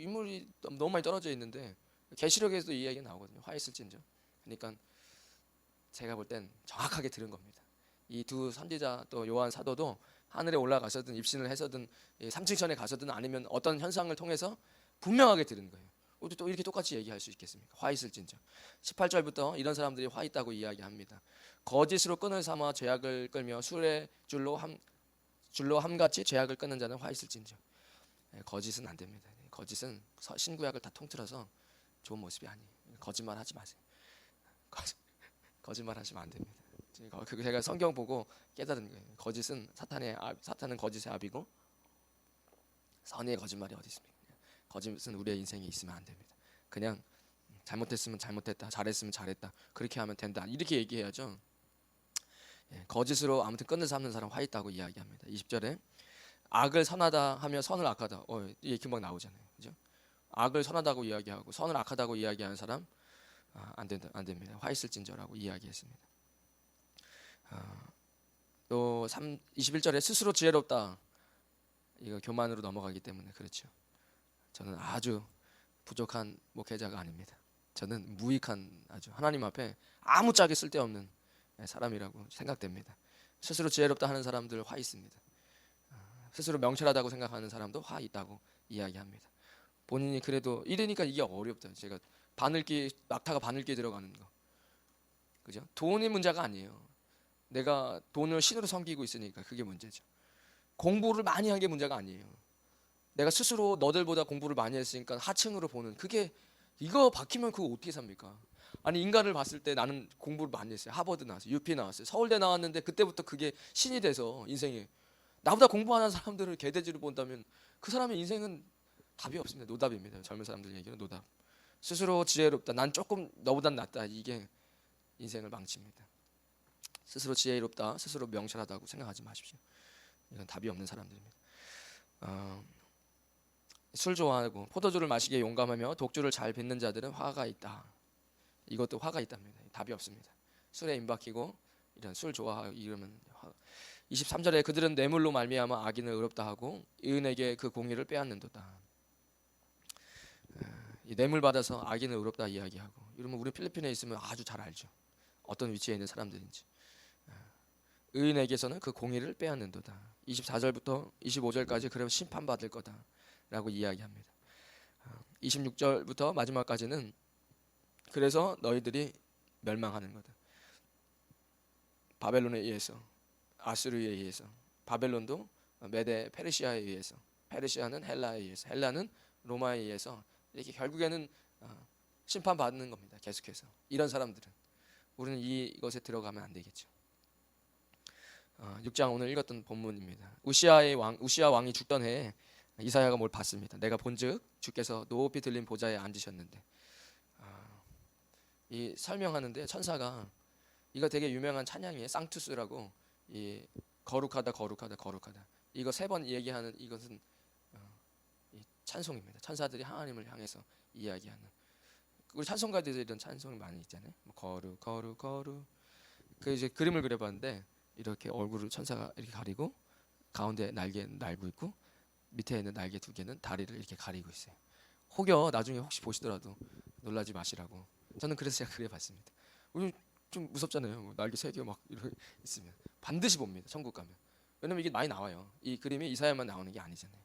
인물이 너무 많이 떨어져 있는데 계시록에서도 이 얘기가 나오거든요. 화 있을진저. 그러니까 제가 볼 땐 정확하게 들은 겁니다. 이 두 선지자 또 요한 사도도 하늘에 올라가서든 입신을 해서든 삼층천에 가서든 아니면 어떤 현상을 통해서 분명하게 들은 거예요. 우리 또 이렇게 똑같이 얘기할 수 있겠습니까? 화 있을진저. 18절부터 이런 사람들이 화 있다고 이야기합니다. 거짓으로 끈을 삼아 죄악을 끌며 술의 줄로 함같이 죄악을 끊는 자는 화 있을진저. 거짓은 안 됩니다. 거짓은 신구약을 다 통틀어서 좋은 모습이 아니에요. 거짓말 하지 마세요. 거짓말 하시면 안 됩니다. 제가 성경 보고 깨달은 거예요. 사탄은 거짓의 아비고 선의 거짓말이 어디 있습니까? 거짓은 우리의 인생에 있으면 안 됩니다. 그냥 잘못했으면 잘못했다, 잘했으면 잘했다, 그렇게 하면 된다, 이렇게 얘기해야죠. 거짓으로 아무튼 끈을 삼는 사람 화 있다고 이야기합니다. 20절에 악을 선하다 하며 선을 악하다. 이게 금방 나오잖아요. 그죠? 악을 선하다고 이야기하고 선을 악하다고 이야기하는 사람 안 됩니다. 화 있을진저라고 이야기했습니다. 또 21절에 스스로 지혜롭다. 이거 교만으로 넘어가기 때문에 그렇죠. 저는 아주 부족한 목회자가 아닙니다. 저는 무익한 아주 하나님 앞에 아무짝에 쓸데없는 사람이라고 생각됩니다. 스스로 지혜롭다 하는 사람들 화 있습니다. 스스로 명철하다고 생각하는 사람도 화 있다고 이야기합니다. 본인이 그래도 이러니까 이게 어렵다. 제가 낙타가 바늘기에 들어가는 거, 그죠? 돈이 문제가 아니에요. 내가 돈을 신으로 섬기고 있으니까 그게 문제죠. 공부를 많이 한 게 문제가 아니에요. 내가 스스로 너들보다 공부를 많이 했으니까 하층으로 보는, 그게 이거 박히면 그거 어떻게 삽니까? 아니, 인간을 봤을 때 나는 공부를 많이 했어요. 하버드 나왔어요, UP 나왔어요, 서울대 나왔는데 그때부터 그게 신이 돼서 인생에 나보다 공부하는 사람들을 개돼지로 본다면 그 사람의 인생은 답이 없습니다. 노답입니다. 젊은 사람들 얘기는 노답. 스스로 지혜롭다, 난 조금 너보단 낫다, 이게 인생을 망칩니다. 스스로 지혜롭다, 스스로 명철하다고 생각하지 마십시오. 이건 답이 없는 사람들입니다. 술 좋아하고 포도주를 마시기에 용감하며 독주를 잘 빚는 자들은 화가 있다. 이것도 화가 있답니다. 답이 없습니다. 술에 임박히고 이런 술 좋아하고 이러면 23절에 그들은 뇌물로 말미암아 악인을 의롭다 하고 의인에게 그 공의를 빼앗는도다. 이 뇌물 받아서 악인을 의롭다 이야기하고 이러면 우리 필리핀에 있으면 아주 잘 알죠. 어떤 위치에 있는 사람들인지. 의인에게서는 그 공의를 빼앗는도다. 24절부터 25절까지 그러면 심판받을 거다 라고 이야기합니다. 26절부터 마지막까지는 그래서 너희들이 멸망하는 거다. 바벨론에 의해서, 아수르에 의해서, 바벨론도 메데 페르시아에 의해서, 페르시아는 헬라에 의해서, 헬라는 로마에 의해서 이렇게 결국에는 심판받는 겁니다. 계속해서 이런 사람들은 우리는 이것에 들어가면 안 되겠죠. 6장 오늘 읽었던 본문입니다. 우시아 왕이 죽던 해에 이사야가 뭘 봤습니다. 내가 본즉 주께서 높이 들린 보좌에 앉으셨는데, 이 설명하는데 천사가, 이거 되게 유명한 찬양이에요. 쌍투스라고, 이 거룩하다 거룩하다 거룩하다, 이거 3번 얘기하는 이것은 이 찬송입니다. 천사들이 하나님을 향해서 이야기하는, 우리 찬송가들이 이런 찬송이 많이 있잖아요. 거룩 거룩 거룩. 그 이제 그림을 그려봤는데 이렇게 얼굴을 천사가 이렇게 가리고 가운데 날개 날고 있고 밑에 있는 날개 2개는 다리를 이렇게 가리고 있어요. 혹여 나중에 혹시 보시더라도 놀라지 마시라고 저는 그래서 제가 그려봤습니다. 우리 좀 무섭잖아요. 날개 3개 막 이렇게 있으면 반드시 봅니다. 천국 가면. 왜냐면 이게 많이 나와요. 이 그림이 이사야만 나오는 게 아니잖아요.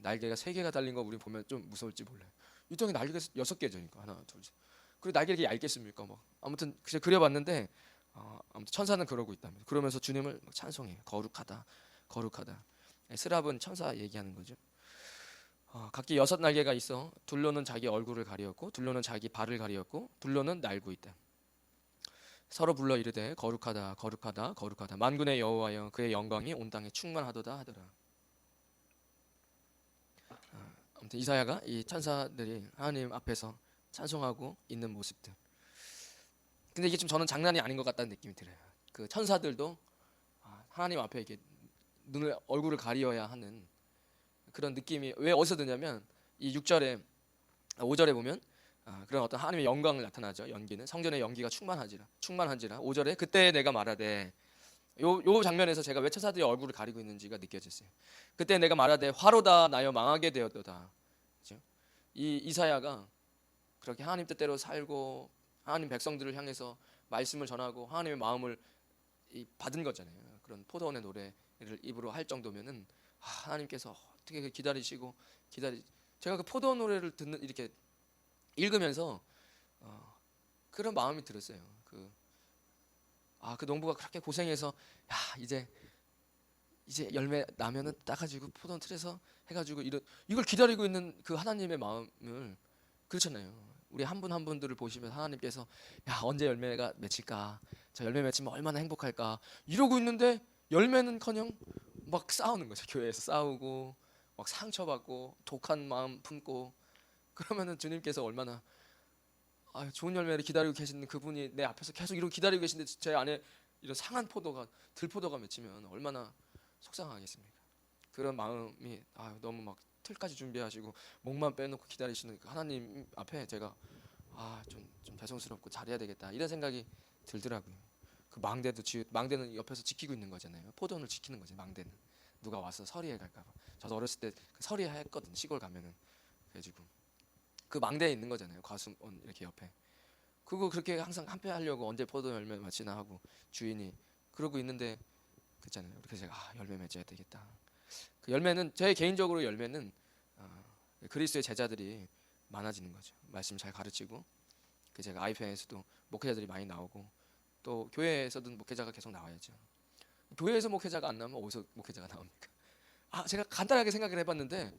날개가 3개가 달린 거 우리 보면 좀 무서울지 몰라요. 이 땅에 날개가 6개잖아요. 하나 둘 셋. 그리고 날개 이렇게 얇겠습니까? 뭐 아무튼 그냥 그려봤는데 아무튼 천사는 그러고 있답니다. 그러면서 주님을 찬송해요. 거룩하다 거룩하다. 스랍은 천사 얘기하는 거죠. 각기 6날개가 있어 둘로는 자기 얼굴을 가리었고 둘로는 자기 발을 가리었고 둘로는 날고 있다. 서로 불러 이르되 거룩하다 거룩하다 거룩하다 만군의 여호와여 그의 영광이 온 땅에 충만하도다 하더라. 아무튼 이사야가 이 천사들이 하나님 앞에서 찬송하고 있는 모습들. 근데 이게 좀 저는 장난이 아닌 것 같다는 느낌이 들어요. 그 천사들도 하나님 앞에 이렇게 얼굴을 가리어야 하는 그런 느낌이 왜 어디서 드냐면 이 6절에 5절에 보면 그런 어떤 하나님의 영광을 나타나죠. 연기는 성전의 연기가 충만한지라 5절에 그때 내가 말하되, 요 장면에서 제가 왜 천사들이 얼굴을 가리고 있는지가 느껴졌어요. 그때 내가 말하되 화로다 나여 망하게 되었도다. 그렇죠? 이 이사야가 그렇게 하나님 뜻대로 살고 하나님 백성들을 향해서 말씀을 전하고 하나님의 마음을 받은 거잖아요. 그런 포도원의 노래를 입으로 할 정도면은 하나님께서 어떻게 기다리시고 제가 그 포도원 노래를 듣는 이렇게 읽으면서 그런 마음이 들었어요. 그 농부가 그렇게 고생해서 야 이제 열매 나면은 따가지고 포도원 틀에서 해가지고 이걸 기다리고 있는 그 하나님의 마음을 그렇잖아요. 우리 한 분 한 분들을 보시면 하나님께서 야 언제 열매가 맺힐까? 저 열매 맺히면 얼마나 행복할까? 이러고 있는데 열매는커녕 막 싸우는 거죠. 교회에서 싸우고 막 상처받고 독한 마음 품고 그러면은 주님께서 얼마나 좋은 열매를 기다리고 계시는 그분이 내 앞에서 계속 이러고 기다리고 계신데 제 안에 이런 상한 들포도가 맺히면 얼마나 속상하겠습니까? 그런 마음이 너무 막 틀까지 준비하시고 목만 빼놓고 기다리시는 그 하나님 앞에 제가 좀 죄송스럽고 잘해야 되겠다 이런 생각이 들더라고요. 그 망대는 옆에서 지키고 있는 거잖아요. 포도원을 지키는 거죠. 망대는 누가 와서 서리에 갈까봐. 저도 어렸을 때 서리에 했거든. 시골 가면은 그래가지고 그 망대에 있는 거잖아요. 과수원 이렇게 옆에. 그거 그렇게 항상 한패 하려고 언제 포도 열매 맺히나 하고 주인이 그러고 있는데 그랬잖아요. 그래서 제가 열매 맺어야 되겠다. 그 열매는 제 개인적으로 열매는 그리스도의 제자들이 많아지는 거죠. 말씀 잘 가르치고 제가 아이편에서도 목회자들이 많이 나오고 또 교회에서도 목회자가 계속 나와야죠. 교회에서 목회자가 안 나오면 어디서 목회자가 나옵니까? 제가 간단하게 생각을 해봤는데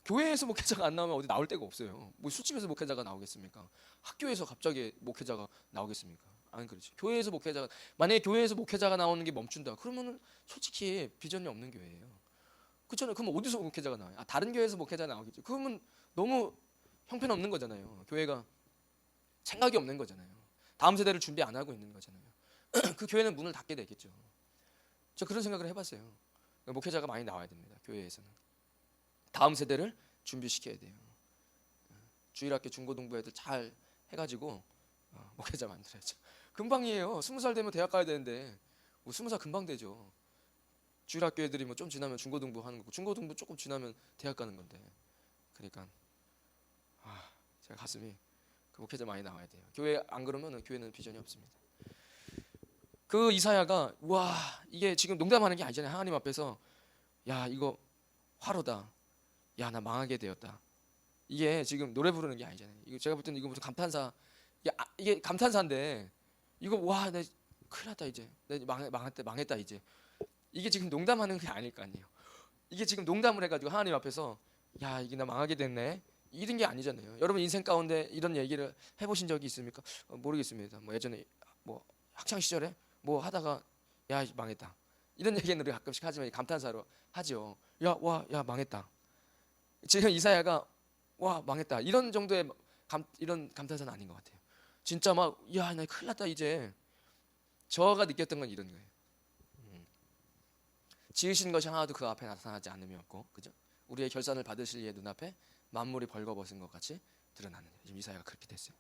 교회에서 목회자가 안 나오면 어디 나올 데가 없어요. 뭐 술집에서 목회자가 나오겠습니까? 학교에서 갑자기 목회자가 나오겠습니까? 안 그렇지. 만약에 교회에서 목회자가 나오는 게 멈춘다. 그러면은 솔직히 비전이 없는 교회예요. 그렇잖아요. 그럼 어디서 목회자가 나와요? 다른 교회에서 목회자가 나오겠죠. 그러면 너무 형편없는 거잖아요. 교회가 생각이 없는 거잖아요. 다음 세대를 준비 안 하고 있는 거잖아요. 그 교회는 문을 닫게 되겠죠. 저 그런 생각을 해봤어요. 목회자가 많이 나와야 됩니다. 교회에서는 다음 세대를 준비시켜야 돼요. 주일학교 중고등부 애들 잘 해가지고 목회자 만들어야죠. 금방이에요. 20살 되면 대학 가야 되는데 20살 금방 되죠. 주일학교 애들이 뭐 좀 지나면 중고등부 하는 거고 중고등부 조금 지나면 대학 가는 건데 그러니까 제가 가슴이 그 목회자 많이 나와야 돼요. 교회 안 그러면 교회는 비전이 없습니다. 그 이사야가 이게 지금 농담하는 게 아니잖아요. 하나님 앞에서 야 이거 화로다. 야 나 망하게 되었다. 이게 지금 노래 부르는 게 아니잖아요. 이거 제가 볼 때는 이거 무슨 감탄사 이게 감탄사인데 이거 나 큰일 났다 이제 나 망했다 이제 이게 지금 농담하는 게 아닐 거 아니에요. 이게 지금 농담을 해가지고 하나님 앞에서 야 이게 나 망하게 됐네 이런 게 아니잖아요. 여러분 인생 가운데 이런 얘기를 해보신 적이 있습니까? 모르겠습니다. 뭐 예전에 뭐 학창 시절에 뭐 하다가 야 망했다 이런 얘기는 우리 가끔씩 하지만 감탄사로 하죠. 야 망했다. 지금 이사야가 망했다 이런 정도의 이런 감탄사는 아닌 것 같아요. 진짜 막 야 나 큰일 났다 이제 저가 느꼈던 건 이런 거예요. 지으신 것이 하나도 그 앞에 나타나지 않음이 없고 그죠? 우리의 결산을 받으실 이의 눈앞에 만물이 벌거벗은 것 같이 드러나는 거예요. 지금 이사야가 그렇게 됐어요.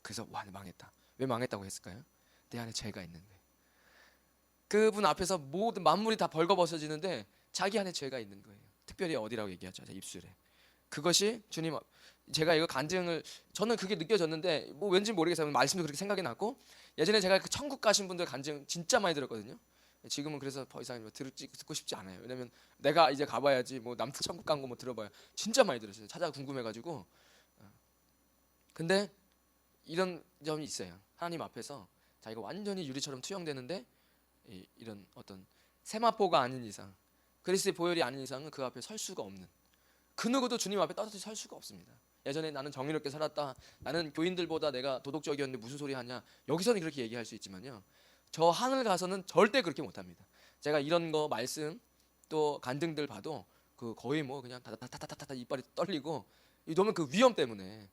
그래서 망했다. 왜 망했다고 했을까요? 내 안에 죄가 있는 거예요. 그분 앞에서 모든 만물이 다 벌거벗어지는데 자기 안에 죄가 있는 거예요. 특별히 어디라고 얘기하죠? 입술에. 그것이 주님 제가 이거 간증을 저는 그게 느껴졌는데 뭐 왠지 모르겠어요. 말씀도 그렇게 생각이 났고 예전에 제가 그 천국 가신 분들 간증 진짜 많이 들었거든요. 지금은 그래서 더 이상 듣고 싶지 않아요. 왜냐면 내가 이제 가봐야지 뭐 남들 천국 간 거 뭐 들어봐요. 진짜 많이 들었어요. 찾아 궁금해가지고. 근데 이런 점이 있어요. 하나님 앞에서 자기가 완전히 유리처럼 투영되는데 이런 어떤 세마포가 아닌 이상 그리스도의 보혈이 아닌 이상은 그 앞에 설 수가 없는 그 누구도 주님 앞에 떳떳이 설 수가 없습니다. 예전에 나는 정의롭게 살았다. 나는 교인들보다 내가 도덕적이었는데 무슨 소리 하냐. 여기서는 그렇게 얘기할 수 있지만요. 저 하늘 가서는 절대 그렇게 못합니다. 제가 이런 거 말씀 또 간증들 봐도 그 거의 뭐 그냥 다다다다다다 이빨이 떨리고 너무 그 위험 때문에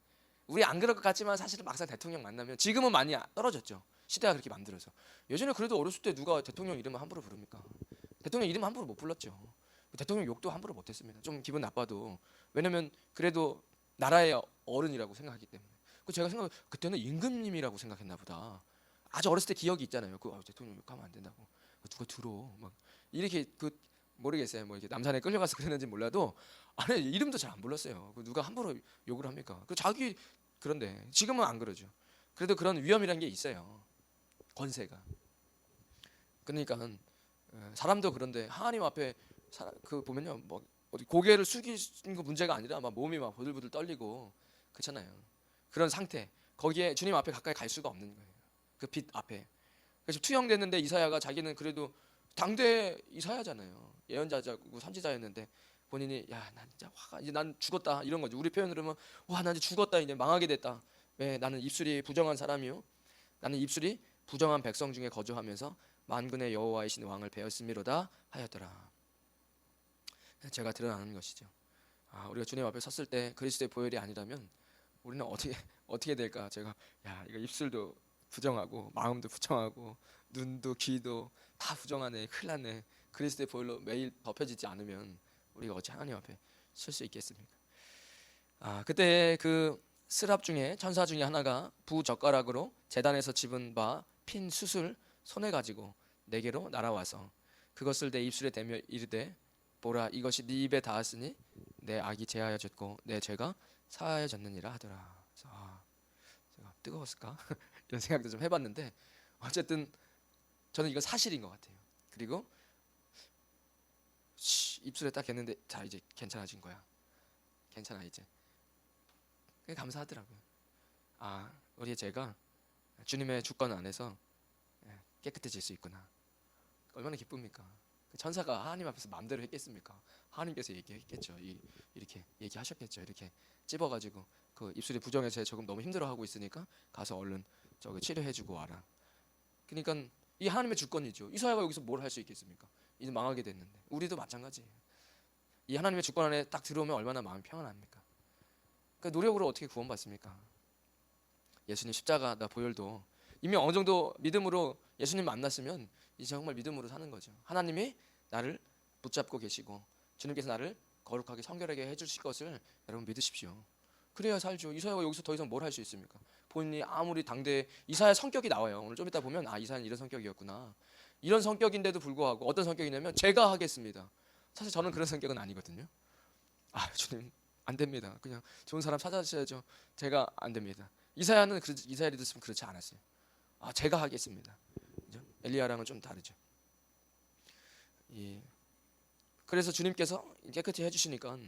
우리 안 그럴 것 같지만 사실은 막상 대통령 만나면 지금은 많이 떨어졌죠. 시대가 그렇게 만들어서 예전에 그래도 어렸을 때 누가 대통령 이름을 함부로 부릅니까? 대통령 이름 함부로 못 불렀죠. 대통령 욕도 함부로 못했습니다. 좀 기분 나빠도 왜냐면 그래도 나라의 어른이라고 생각하기 때문에. 제가 그때는 임금님이라고 생각했나 보다. 아주 어렸을 때 기억이 있잖아요. 대통령 욕하면 안 된다고. 누가 들어 막 이렇게 모르겠어요. 뭐 이렇게 남산에 끌려가서 그랬는지 몰라도 아니 이름도 잘 안 불렀어요. 누가 함부로 욕을 합니까? 그 자기 그런데 지금은 안 그러죠. 그래도 그런 위험이라는 게 있어요. 권세가. 그러니까 사람도 그런데 하나님 앞에 그 보면요, 뭐 어디 고개를 숙이는 거 문제가 아니라 막 몸이 막 보들보들 떨리고 그렇잖아요. 그런 상태 거기에 주님 앞에 가까이 갈 수가 없는 거예요. 그 빛 앞에. 그래서 투영됐는데 이사야가 자기는 그래도 당대 이사야잖아요. 예언자고 선지자였는데 본인이 야, 난 진짜 화가 이제 난 죽었다 이런 거죠. 우리 표현으로 하면 와, 난 이제 죽었다 이제 망하게 됐다. 왜 나는 입술이 부정한 사람이요. 나는 입술이 부정한 백성 중에 거주하면서 만군의 여호와의 신 왕을 배웠음이로다 하였더라. 제가 드러나는 것이죠. 우리가 주님 앞에 섰을 때 그리스도의 보혈이 아니라면 우리는 어떻게 될까? 제가 야, 이거 입술도 부정하고 마음도 부정하고 눈도 귀도 다 부정하네. 큰일 났네. 그리스도의 보혈로 매일 덮여지지 않으면 우리가 어찌 하나님 앞에 설 수 있겠습니까? 그때 그 스랍 중에 천사 중에 하나가 부젓가락으로 제단에서 집은 바 핀 숯을 손에 가지고 내게로 날아와서 그것을 내 입술에 대며 이르되 보라, 이것이 네 입에 닿았으니 내 악이 제하여졌고 내 죄가 사하여졌느니라 하더라. 그래서 제가 뜨거웠을까? 이런 생각도 좀 해봤는데 어쨌든 저는 이건 사실인 것 같아요. 그리고 입술에 딱 했는데 자, 이제 괜찮아진 거야. 괜찮아 이제. 감사하더라고요. 우리의 죄가 주님의 주권 안에서 깨끗해질 수 있구나. 얼마나 기쁩니까? 천사가 하나님 앞에서 마음대로 했겠습니까? 하나님께서 얘기했겠죠. 이렇게 얘기하셨겠죠. 이렇게 찝어가지고 그 입술이 부정해서 조금 너무 힘들어하고 있으니까 가서 얼른 저거 치료해주고 와라. 그러니까 이 하나님의 주권이죠. 이사야가 여기서 뭘 할 수 있겠습니까? 이제 망하게 됐는데 우리도 마찬가지예요. 이 하나님의 주권 안에 딱 들어오면 얼마나 마음이 평안합니까? 그 노력으로 어떻게 구원받습니까? 예수님 십자가나 보혈도 이미 어느 정도 믿음으로 예수님 만났으면 이제 정말 믿음으로 사는 거죠. 하나님이 나를 붙잡고 계시고 주님께서 나를 거룩하게 성결하게 해주실 것을 여러분 믿으십시오. 그래야 살죠. 이사야가 여기서 더 이상 뭘 할 수 있습니까? 본인이 아무리 당대 이사야 성격이 나와요. 오늘 좀 이따 보면 이사야는 이런 성격이었구나. 이런 성격인데도 불구하고 어떤 성격이냐면 제가 하겠습니다. 사실 저는 그런 성격은 아니거든요. 주님 안 됩니다. 그냥 좋은 사람 찾아주셔야죠. 제가 안 됩니다. 이사야는 이사야를 듣으면 그렇지 않았어요. 제가 하겠습니다. 그죠? 엘리야랑은 좀 다르죠. 그래서 주님께서 깨끗이 해주시니까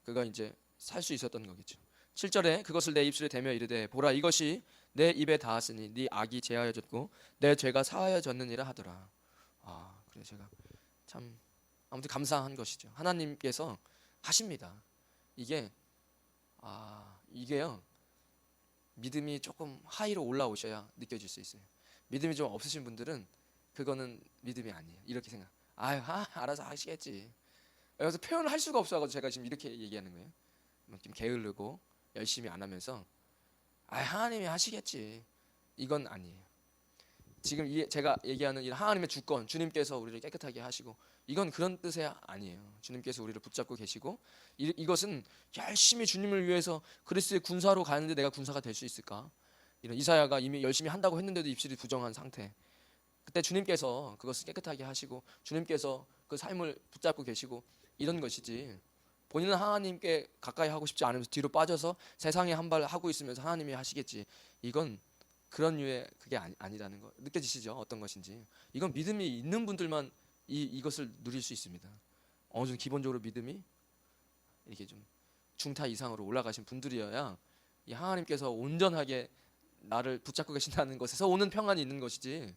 그가 이제 살 수 있었던 거겠죠. 7절에 그것을 내 입술에 대며 이르되 보라, 이것이 내 입에 닿았으니 네 악이 제하여졌고 내 죄가 사하여졌느니라 하더라. 그래 제가 참 아무튼 감사한 것이죠. 하나님께서 하십니다. 이게요 믿음이 조금 하이로 올라오셔야 느껴질 수 있어요. 믿음이 좀 없으신 분들은 그거는 믿음이 아니에요. 이렇게 생각. 알아서 하시겠지. 그래서 표현을 할 수가 없어가지고 제가 지금 이렇게 얘기하는 거예요. 좀 게으르고 열심히 안 하면서 하나님이 하시겠지. 이건 아니에요. 지금 제가 얘기하는 이 하나님의 주권, 주님께서 우리를 깨끗하게 하시고 이건 그런 뜻이 아니에요. 주님께서 우리를 붙잡고 계시고 이것은 열심히 주님을 위해서 그리스도의 군사로 가는데 내가 군사가 될 수 있을까? 이런 이사야가 이미 열심히 한다고 했는데도 입술이 부정한 상태. 그때 주님께서 그것을 깨끗하게 하시고 주님께서 그 삶을 붙잡고 계시고 이런 것이지. 본인은 하나님께 가까이 하고 싶지 않으면서 뒤로 빠져서 세상에 한 발 하고 있으면서 하나님이 하시겠지. 이건 그런 류의 그게 아니라는 거 느껴지시죠? 어떤 것인지. 이건 믿음이 있는 분들만 이것을 누릴 수 있습니다. 어느 정도 기본적으로 믿음이 이렇게 좀 중타 이상으로 올라가신 분들이어야 이 하나님께서 온전하게 나를 붙잡고 계신다는 것에서 오는 평안이 있는 것이지.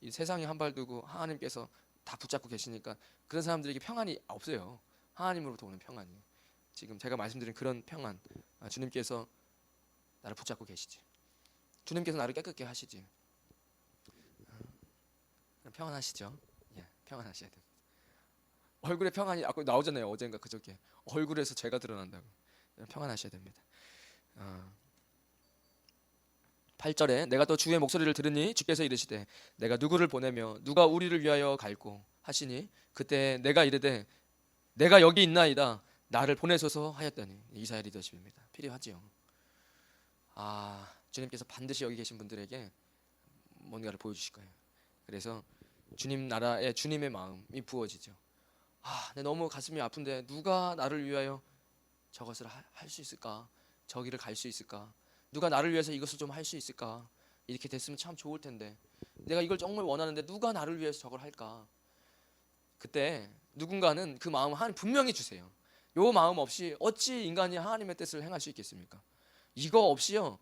이 세상에 한 발 두고 하나님께서 다 붙잡고 계시니까 그런 사람들에게 평안이 없어요. 하나님으로부터 오는 평안이. 지금 제가 말씀드린 그런 평안, 주님께서 나를 붙잡고 계시지. 주님께서 나를 깨끗게 하시지. 평안하시죠? 평안하셔야 됩니다. 얼굴에 평안이 아까 나오잖아요. 어젠가 그저께 얼굴에서 죄가 드러난다고. 평안하셔야 됩니다. 8절에 내가 또 주의 목소리를 들으니 주께서 이르시되 내가 누구를 보내며 누가 우리를 위하여 갈고 하시니 그때 내가 이르되 내가 여기 있나이다 나를 보내소서 하였더니. 이사야 리더십입니다. 필요하지요. 주님께서 반드시 여기 계신 분들에게 뭔가를 보여주실 거예요. 그래서 주님 나라에 주님의 마음이 부어지죠. 내 너무 가슴이 아픈데 누가 나를 위하여 저것을 할 수 있을까? 저기를 갈 수 있을까? 누가 나를 위해서 이것을 좀 할 수 있을까? 이렇게 됐으면 참 좋을 텐데 내가 이걸 정말 원하는데 누가 나를 위해서 저걸 할까? 그때 누군가는 그 마음을 하나님 분명히 주세요. 요 마음 없이 어찌 인간이 하나님의 뜻을 행할 수 있겠습니까? 이거 없이요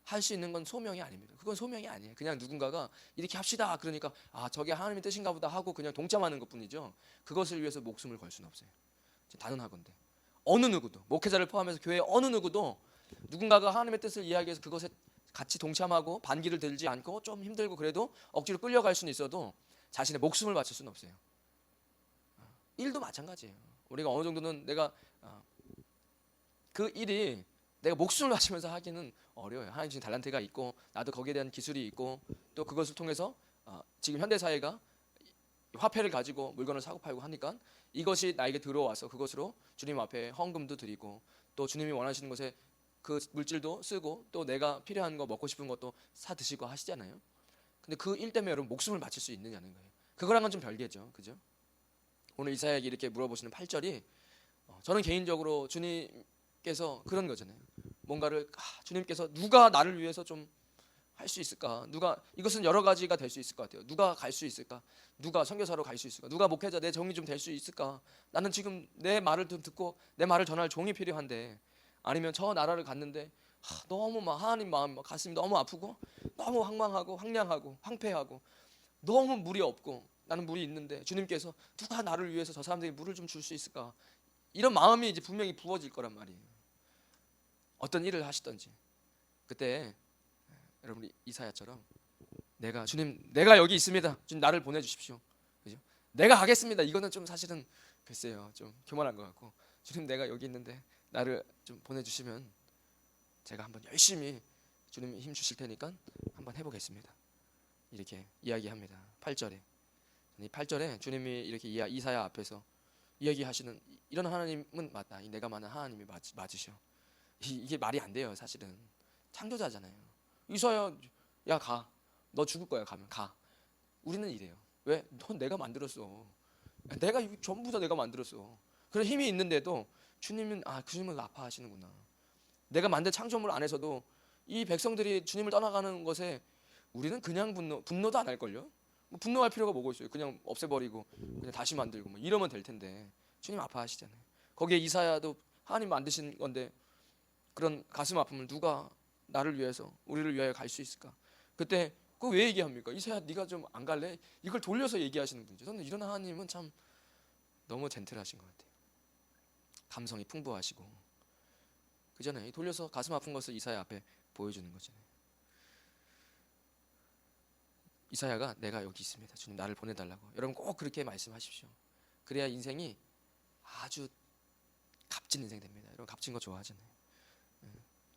할 수 있는 건 소명이 아닙니다. 그건 소명이 아니에요. 그냥 누군가가 이렇게 합시다 그러니까 저게 하나님의 뜻인가 보다 하고 그냥 동참하는 것뿐이죠. 그것을 위해서 목숨을 걸 수는 없어요. 단언하건대 어느 누구도, 목회자를 포함해서 교회 어느 누구도 누군가가 하나님의 뜻을 이야기해서 그것에 같이 동참하고 반기를 들지 않고 좀 힘들고 그래도 억지로 끌려갈 수는 있어도 자신의 목숨을 바칠 수는 없어요. 일도 마찬가지예요. 우리가 어느 정도는 내가 그 일이 내가 목숨을 바치면서 하기는 어려워요. 하나님 주신 달란트가 있고 나도 거기에 대한 기술이 있고 또 그것을 통해서 지금 현대 사회가 화폐를 가지고 물건을 사고 팔고 하니까 이것이 나에게 들어와서 그것으로 주님 앞에 헌금도 드리고 또 주님이 원하시는 것에 그 물질도 쓰고 또 내가 필요한 거 먹고 싶은 것도 사 드시고 하시잖아요. 근데 그 일 때문에 여러분 목숨을 바칠 수 있느냐는 거예요. 그거랑은 좀 별개죠. 그죠? 오늘 이사야에게 이렇게 물어보시는 8절이 저는 개인적으로 주님께서 그런 거잖아요. 뭔가를 주님께서 누가 나를 위해서 좀 할 수 있을까? 누가 이것은 여러 가지가 될 수 있을 것 같아요. 누가 갈 수 있을까? 누가 선교사로 갈 수 있을까? 누가 목회자 내 종이 좀 될 수 있을까? 나는 지금 내 말을 좀 듣고 내 말을 전할 종이 필요한데 아니면 저 나라를 갔는데 너무 막 하나님 마음 가슴이 너무 아프고 너무 황망하고 황량하고 황폐하고 너무 물이 없고 나는 물이 있는데 주님께서 누가 나를 위해서 저 사람들에게 물을 좀 줄 수 있을까? 이런 마음이 이제 분명히 부어질 거란 말이에요. 어떤 일을 하시든지 그때 여러분 이사야처럼 주님 내가 여기 있습니다. 주님 나를 보내주십시오. 그죠? 내가 가겠습니다. 이거는 좀 사실은 글쎄요 좀 교만한 것 같고 주님 내가 여기 있는데 나를 좀 보내주시면 제가 한번 열심히 주님이 힘 주실 테니까 한번 해보겠습니다. 이렇게 이야기합니다. 8절에 이 8절에 주님이 이렇게 이사야 앞에서 이야기하시는 이런 하나님은 맞다. 내가 만난 하나님이 맞으셔. 이게 말이 안 돼요. 사실은 창조자잖아요. 이사야 야 가. 너 죽을 거야. 가면 가. 우리는 이래요. 왜? 넌 내가 만들었어. 내가 전부 다 내가 만들었어. 그런 힘이 있는데도 주님은 주님은 아파하시는구나. 내가 만든 창조물 안에서도 이 백성들이 주님을 떠나가는 것에 우리는 그냥 분노도 안 할걸요. 뭐 분노할 필요가 뭐가 있어요. 그냥 없애버리고 그냥 다시 만들고 뭐 이러면 될 텐데 주님 아파하시잖아요. 거기에 이사야도 하나님 만드신 건데 그런 가슴 아픔을 누가 나를 위해서 우리를 위하여 갈 수 있을까? 그때 그거 왜 얘기합니까? 이사야 네가 좀 안 갈래? 이걸 돌려서 얘기하시는 분이죠. 저는 이런 하나님은 참 너무 젠틀하신 것 같아요. 감성이 풍부하시고 그잖아요. 돌려서 가슴 아픈 것을 이사야 앞에 보여주는 거잖아요. 이사야가 내가 여기 있습니다. 주님 나를 보내달라고. 여러분 꼭 그렇게 말씀하십시오. 그래야 인생이 아주 값진 인생 됩니다. 여러분 값진 거 좋아하잖아요.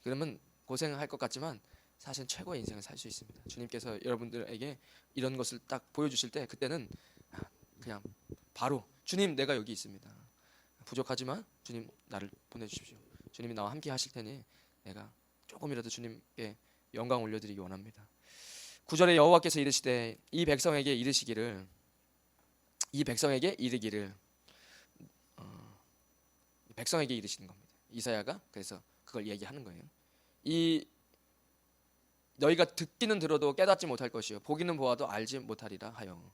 그러면 고생할 것 같지만 사실 최고의 인생을 살 수 있습니다. 주님께서 여러분들에게 이런 것을 딱 보여주실 때 그때는 그냥 바로 주님 내가 여기 있습니다. 부족하지만 주님 나를 보내주십시오. 주님이 나와 함께 하실 테니 내가 조금이라도 주님께 영광 올려드리기 원합니다. 9절에 여호와께서 이르시되 이 백성에게 이르기를 백성에게 이르시는 겁니다. 이사야가 그래서 그걸 얘기하는 거예요. 너희가 듣기는 들어도 깨닫지 못할 것이요 보기는 보아도 알지 못하리라 하여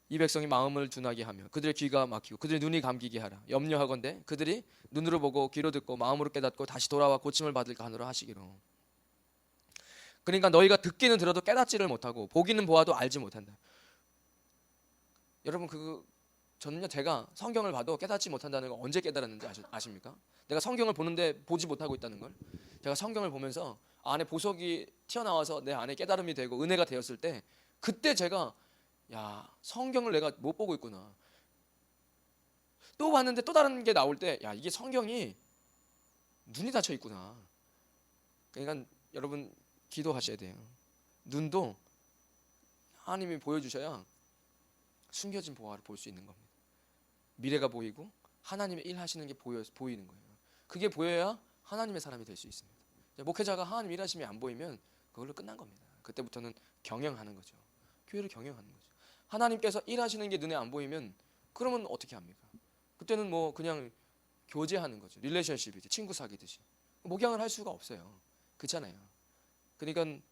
이 백성이 마음을 둔하게 하며 그들의 귀가 막히고 그들의 눈이 감기게 하라. 염려하건대 그들이 눈으로 보고 귀로 듣고 마음으로 깨닫고 다시 돌아와 고침을 받을까 하노라 하시기로. 그러니까 너희가 듣기는 들어도 깨닫지를 못하고 보기는 보아도 알지 못한다. 여러분 저는요 제가 성경을 봐도 깨닫지 못한다는 걸 언제 깨달았는지 아십니까? 내가 성경을 보는데 보지 못하고 있다는 걸. 제가 성경을 보면서 안에 보석이 튀어나와서 내 안에 깨달음이 되고 은혜가 되었을 때 그때 제가 성경을 내가 못 보고 있구나. 또 봤는데 또 다른 게 나올 때 이게 성경이 눈이 닫혀 있구나. 그러니까 여러분 기도하셔야 돼요. 눈도 하나님이 보여주셔야 숨겨진 보화를 볼 수 있는 겁니다. 미래가 보이고 하나님의 일하시는 게 보이는 거예요. 그게 보여야 하나님의 사람이 될 수 있습니다. 목회자가 하나님 일하심이 안 보이면 그걸로 끝난 겁니다. 그때부터는 경영하는 거죠. 교회를 경영하는 거죠. 하나님께서 일하시는 게 눈에 안 보이면 그러면 어떻게 합니까? 그때는 뭐 그냥 교제하는 거죠. 릴레이션십이지. 친구 사귀듯이. 목양을 할 수가 없어요. 그렇잖아요. 그러니까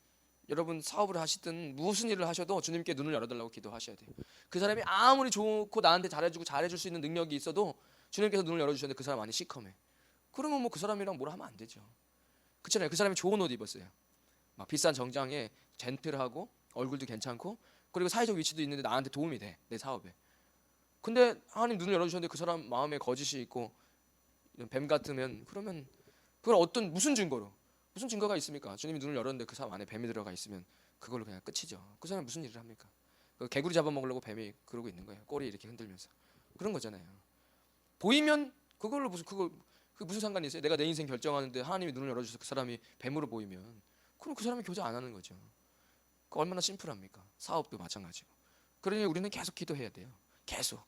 여러분 사업을 하시든 무슨 일을 하셔도 주님께 눈을 열어달라고 기도하셔야 돼요. 그 사람이 아무리 좋고 나한테 잘해주고 잘해줄 수 있는 능력이 있어도 주님께서 눈을 열어주셨는데 그 사람 안이 시커매. 그러면 뭐 그 사람이랑 뭐라 하면 안 되죠. 그렇잖아요. 그 사람이 좋은 옷 입었어요. 막 비싼 정장에 젠틀하고 얼굴도 괜찮고 그리고 사회적 위치도 있는데 나한테 도움이 돼. 내 사업에. 근데 하나님 눈을 열어주셨는데 그 사람 마음에 거짓이 있고 뱀 같으면 그러면 그걸 어떤 무슨 증거가 있습니까? 주님이 눈을 열었는데 그 사람 안에 뱀이 들어가 있으면 그걸로 그냥 끝이죠. 그 사람 무슨 일을 합니까? 그 개구리 잡아먹으려고 뱀이 그러고 있는 거예요. 꼬리 이렇게 흔들면서 그런 거잖아요. 보이면 그걸로 그 무슨 상관이 있어요? 내가 내 인생 결정하는데 하나님이 눈을 열어주셔서 그 사람이 뱀으로 보이면 그럼 그 사람이 교제 안 하는 거죠. 그 얼마나 심플합니까? 사업도 마찬가지고. 그러니 우리는 계속 기도해야 돼요. 계속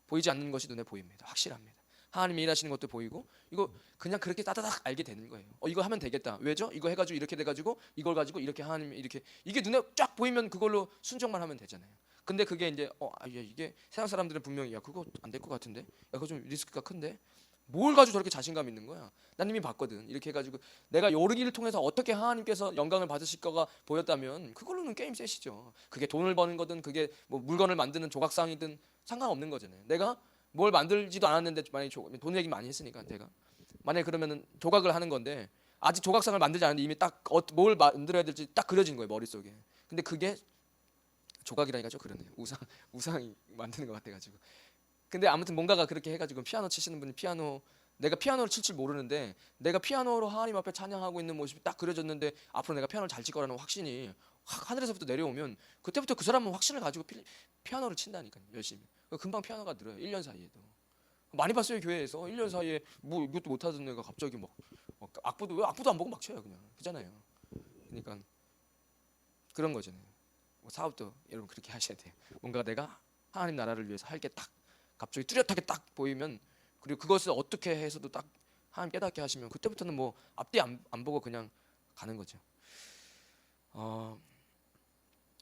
보이지 않는 것이 눈에 보입니다. 확실합니다. 하나님이 일하시는 것도 보이고 이거 그냥 그렇게 따다닥 알게 되는 거예요. 이거 하면 되겠다. 왜죠? 이거 해가지고 이렇게 돼가지고 이걸 가지고 이렇게 하나님이 이렇게 이게 눈에 쫙 보이면 그걸로 순종만 하면 되잖아요. 근데 그게 이제 이게 세상 사람들은 분명히 야 그거 안 될 것 같은데, 야 그거 좀 리스크가 큰데, 뭘 가지고 저렇게 자신감 있는 거야? 난 이미 봤거든. 이렇게 해가지고 내가 요르기를 통해서 어떻게 하나님께서 영광을 받으실 거가 보였다면 그걸로는 게임 셋이죠. 그게 돈을 버는 거든 그게 뭐 물건을 만드는 조각상이든 상관없는 거잖아요. 내가 뭘 만들지도 않았는데 만약에 돈 얘기 많이 했으니까 내가 만약에 그러면은 조각을 하는 건데 아직 조각상을 만들지 않았는데 이미 딱 뭘 만들어야 될지 딱 그려진 거예요 머릿속에. 근데 그게 조각이라니까 좀 그러네요. 우상이 만드는 것 같아가지고. 근데 아무튼 뭔가가 그렇게 해가지고 피아노 치시는 분이 내가 피아노를 칠 줄 모르는데 내가 피아노로 하나님 앞에 찬양하고 있는 모습이 딱 그려졌는데 앞으로 내가 피아노를 잘 칠 거라는 확신이 하늘에서부터 내려오면 그때부터 그 사람은 확신을 가지고 피아노를 친다니까요. 열심히. 금방 피아노가 늘어요. 1년 사이에도. 많이 봤어요. 교회에서 1년 사이에 뭐 이것도 못하던 애가 갑자기 막 악보도 안 보고 막 쳐요. 그냥. 그잖아요. 그러니까 그런 거잖아요. 사업도 여러분 그렇게 하셔야 돼요. 뭔가 내가 하나님 나라를 위해서 할 게 딱 갑자기 뚜렷하게 딱 보이면, 그리고 그것을 어떻게 해서도 딱 하나님 깨닫게 하시면 그때부터는 뭐 앞뒤 안 보고 그냥 가는 거죠.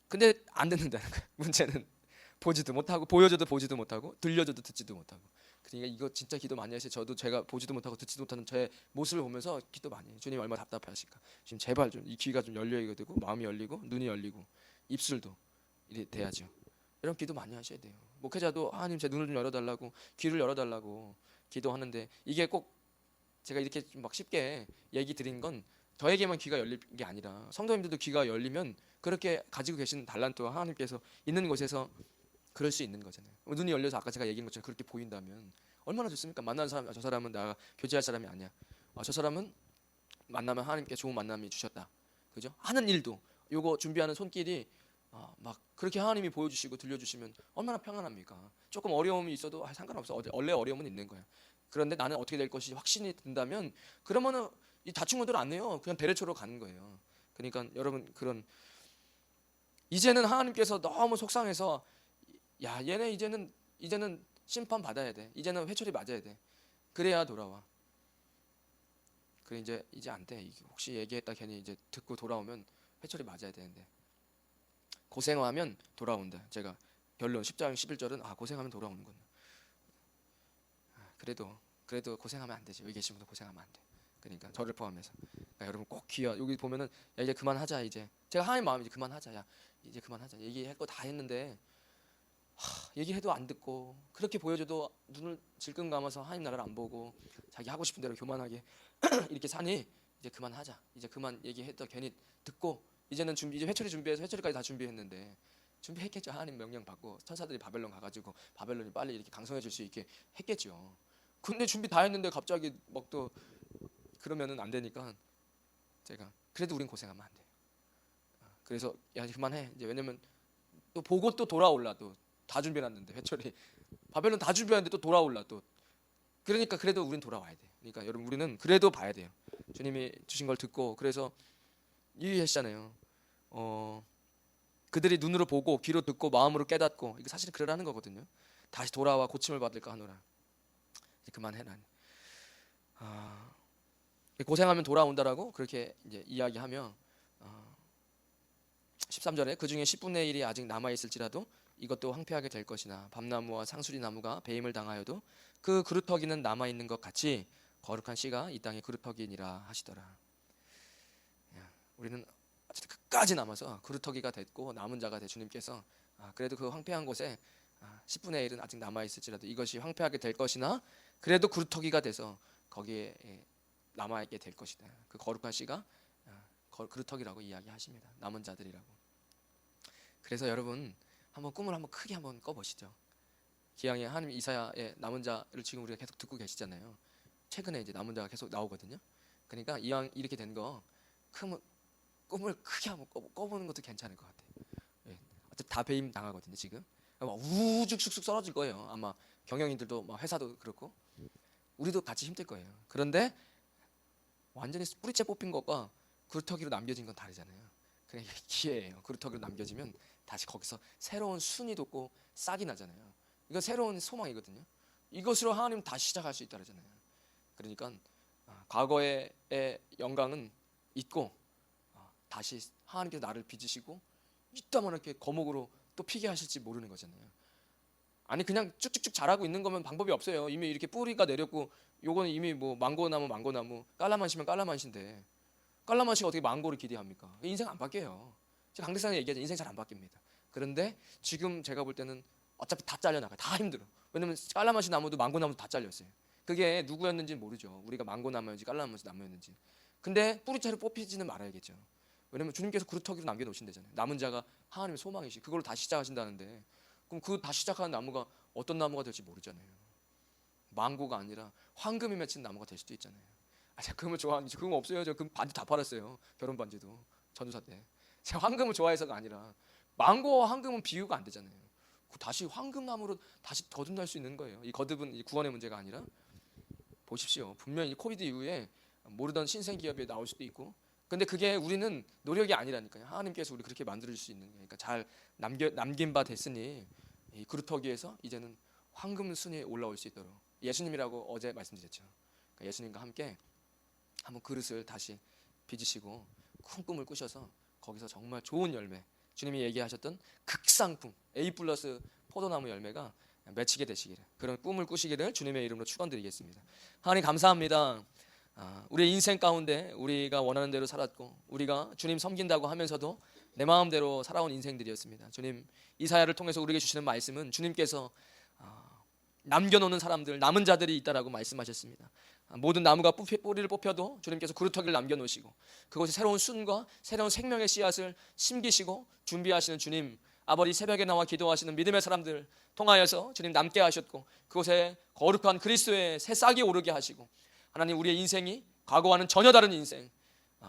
근데 안 듣는다는 거예요. 문제는 보지도 못하고 보여줘도 보지도 못하고 들려줘도 듣지도 못하고. 그러니까 이거 진짜 기도 많이 하세요. 저도 제가 보지도 못하고 듣지도 못하는 제 모습을 보면서 기도 많이 해요. 주님 얼마나 답답하실까. 지금 제발 좀 이 귀가 좀 열려야 되고 마음이 열리고 눈이 열리고 입술도 이래 돼야죠. 이런 기도 많이 하셔야 돼요. 목회자도 하나님 제 눈을 좀 열어달라고 귀를 열어달라고 기도하는데 이게 꼭 제가 이렇게 막 쉽게 얘기 드린 건 저에게만 귀가 열릴 게 아니라 성도님들도 귀가 열리면 그렇게 가지고 계신 달란트와 하나님께서 있는 곳에서 그럴 수 있는 거잖아요. 눈이 열려서 아까 제가 얘기한 것처럼 그렇게 보인다면 얼마나 좋습니까? 만나는 사람, 저 사람은 나가 교제할 사람이 아니야. 저 사람은 만나면 하나님께 좋은 만남이 주셨다. 그죠? 하는 일도 요거 준비하는 손길이 막 그렇게 하나님이 보여주시고 들려주시면 얼마나 평안합니까? 조금 어려움이 있어도 상관없어. 원래 어려움은 있는 거야. 그런데 나는 어떻게 될 것이 확신이 든다면 그러면은 이 다친 것들 안 해요. 그냥 대레초로 가는 거예요. 그러니까 여러분 그런 이제는 하나님께서 너무 속상해서 야 얘네 이제는 심판 받아야 돼. 이제는 회초리 맞아야 돼. 그래야 돌아와. 그래 이제 안 돼. 혹시 얘기했다 괜히 이제 듣고 돌아오면 회초리 맞아야 되는데 고생하면 돌아온다. 제가 결론 10장 11절은 고생하면 돌아오는구나. 그래도 고생하면 안 되지. 여기 계신 분도 고생하면 안 돼. 그러니까 저를 포함해서 그러니까 여러분 꼭 여기 보면은 야 이제 그만하자. 이제 제가 하나님 마음이 이제 그만하자. 야 이제 그만하자. 얘기할 거 다 했는데 얘기해도 안 듣고 그렇게 보여줘도 눈을 질끈 감아서 하나님 나라를 안 보고 자기 하고 싶은 대로 교만하게 이렇게 사니 이제 그만하자. 이제 그만 얘기했다 괜히 듣고 이제는 이제 회초리 준비해서 회초리까지 다 준비했는데 준비했겠죠. 하나님 명령 받고 천사들이 바벨론 가가지고 바벨론이 빨리 이렇게 강성해질 수 있게 했겠죠. 근데 준비 다 했는데 갑자기 막 또 그러면은 안 되니까 제가 그래도 우린 고생하면 안 돼. 그래서 야 그만해. 이제 왜냐면 또 보고 또 돌아올라. 또 다 준비해놨는데 회초리 바벨론 다 준비했는데 또 돌아올라. 또 그러니까 그래도 우린 돌아와야 돼. 그러니까 여러분 우리는 그래도 봐야 돼요. 주님이 주신 걸 듣고. 그래서 이해하시잖아요. 그들이 눈으로 보고 귀로 듣고 마음으로 깨닫고 이거 사실 그러라는 거거든요. 다시 돌아와 고침을 받을까 하노라. 이제 그만해라. 고생하면 돌아온다라고 그렇게 이제 이야기하며 13절에 그 중에 10분의 1이 아직 남아 있을지라도 이것도 황폐하게 될 것이나 밤나무와 상수리 나무가 배임을 당하여도 그 그루터기는 남아 있는 것 같이 거룩한 씨가 이 땅의 그루터기니라 하시더라. 우리는 어쨌든 끝까지 남아서 그루터기가 됐고 남은 자가 돼 주님께서 그래도 그 황폐한 곳에 10분의 1은 아직 남아 있을지라도 이것이 황폐하게 될 것이나 그래도 그루터기가 돼서 거기에 남아 있게 될 것이다. 그 거룩한 씨가 그루터기라고 이야기하십니다. 남은 자들이라고. 그래서 여러분 한번 꿈을 한번 크게 한번 꿔보시죠. 기왕에 하나님 이사야의 남은 자를 지금 우리가 계속 듣고 계시잖아요. 최근에 이제 남은 자가 계속 나오거든요. 그러니까 이왕 이렇게 된 거 꿈을 크게 한번 꿔보는 것도 괜찮을 것 같아요. 어차피 다 배임 당하거든요. 지금 아마 우죽죽죽 썰어질 거예요. 아마 경영인들도 회사도 그렇고 우리도 같이 힘들 거예요. 그런데 완전히 뿌리째 뽑힌 것과 그루터기로 남겨진 건 다르잖아요. 그냥 이게 기회예요. 그루터기로 남겨지면 다시 거기서 새로운 순이 돋고 싹이 나잖아요. 이거 새로운 소망이거든요. 이것으로 하나님 다시 시작할 수 있다잖아요. 그러니까 과거의 영광은 잊고 다시 하나님께서 나를 빚으시고 이따만 이렇게 거목으로 또 피게 하실지 모르는 거잖아요. 아니 그냥 쭉쭉쭉 자라고 있는 거면 방법이 없어요. 이미 이렇게 뿌리가 내렸고 요거는 이미 뭐 망고나무 깔라만시면 깔라만시인데 깔라만시가 어떻게 망고를 기대합니까? 인생 안 바뀌어요. 제가 강대상에 얘기하죠. 인생 잘 안 바뀝니다. 그런데 지금 제가 볼 때는 어차피 다 잘려나가요. 다 힘들어. 왜냐면 깔라만시 나무도 망고나무도 다 잘렸어요. 그게 누구였는지는 모르죠. 우리가 망고나무였는지 깔라만시 나무였는지. 근데 뿌리채로 뽑히지는 말아야겠죠. 왜냐면 주님께서 그루터기로 남겨놓으신다잖아요. 남은 자가 하나님의 소망이시. 그걸로 다시 시작하신다는데 그럼 그 다시 시작하는 나무가 어떤 나무가 될지 모르잖아요. 망고가 아니라 황금이 맺힌 나무가 될 수도 있잖아요. 제가 금을 좋아하는지 금 없어요. 저 금 반지 다 팔았어요. 결혼 반지도 전도사 때. 제가 황금을 좋아해서가 아니라 망고와 황금은 비교가 안 되잖아요. 다시 황금나무로 다시 거듭날 수 있는 거예요. 이 거듭은 이 구원의 문제가 아니라 보십시오. 분명히 코비드 이후에 모르던 신생 기업이 나올 수도 있고 근데 그게 우리는 노력이 아니라니까요. 하나님께서 우리 그렇게 만들 수 있는 거니까 잘 남긴 바 됐으니 이 그루터기에서 이제는 황금 순위에 올라올 수 있도록 예수님이라고 어제 말씀드렸죠. 그러니까 예수님과 함께 한번 그릇을 다시 빚으시고 큰 꿈을 꾸셔서 거기서 정말 좋은 열매 주님이 얘기하셨던 극상품 A+ 포도나무 열매가 맺히게 되시기를 그런 꿈을 꾸시기를 주님의 이름으로 축원드리겠습니다. 하나님 감사합니다. 우리의 인생 가운데 우리가 원하는 대로 살았고 우리가 주님 섬긴다고 하면서도 내 마음대로 살아온 인생들이었습니다. 주님 이사야를 통해서 우리에게 주시는 말씀은 주님께서 남겨놓는 사람들 남은 자들이 있다라고 말씀하셨습니다. 모든 나무가 뿌리를 뽑혀도 주님께서 그루터기를 남겨놓으시고 그곳에 새로운 순과 새로운 생명의 씨앗을 심기시고 준비하시는 주님 아버지 새벽에 나와 기도하시는 믿음의 사람들 통하여서 주님 남게 하셨고 그곳에 거룩한 그리스도의 새 싹이 오르게 하시고 하나님 우리의 인생이 과거와는 전혀 다른 인생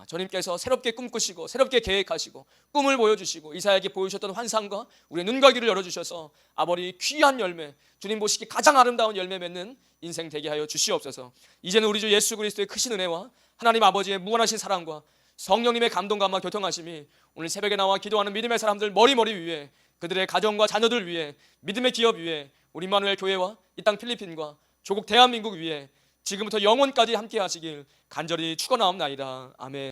주님께서 새롭게 꿈꾸시고 새롭게 계획하시고 꿈을 보여주시고 이사야에게 보여주셨던 환상과 우리의 눈과 귀를 열어주셔서 아버지 귀한 열매 주님 보시기 가장 아름다운 열매 맺는 인생 되게 하여 주시옵소서. 이제는 우리 주 예수 그리스도의 크신 은혜와 하나님 아버지의 무한하신 사랑과 성령님의 감동감과 교통하심이 오늘 새벽에 나와 기도하는 믿음의 사람들 머리 위에 그들의 가정과 자녀들 위에 믿음의 기업 위에 우리 임마누엘 교회와 이 땅 필리핀과 조국 대한민국 위에 지금부터 영원까지 함께 하시길 간절히 축원하옵나이다. 아멘.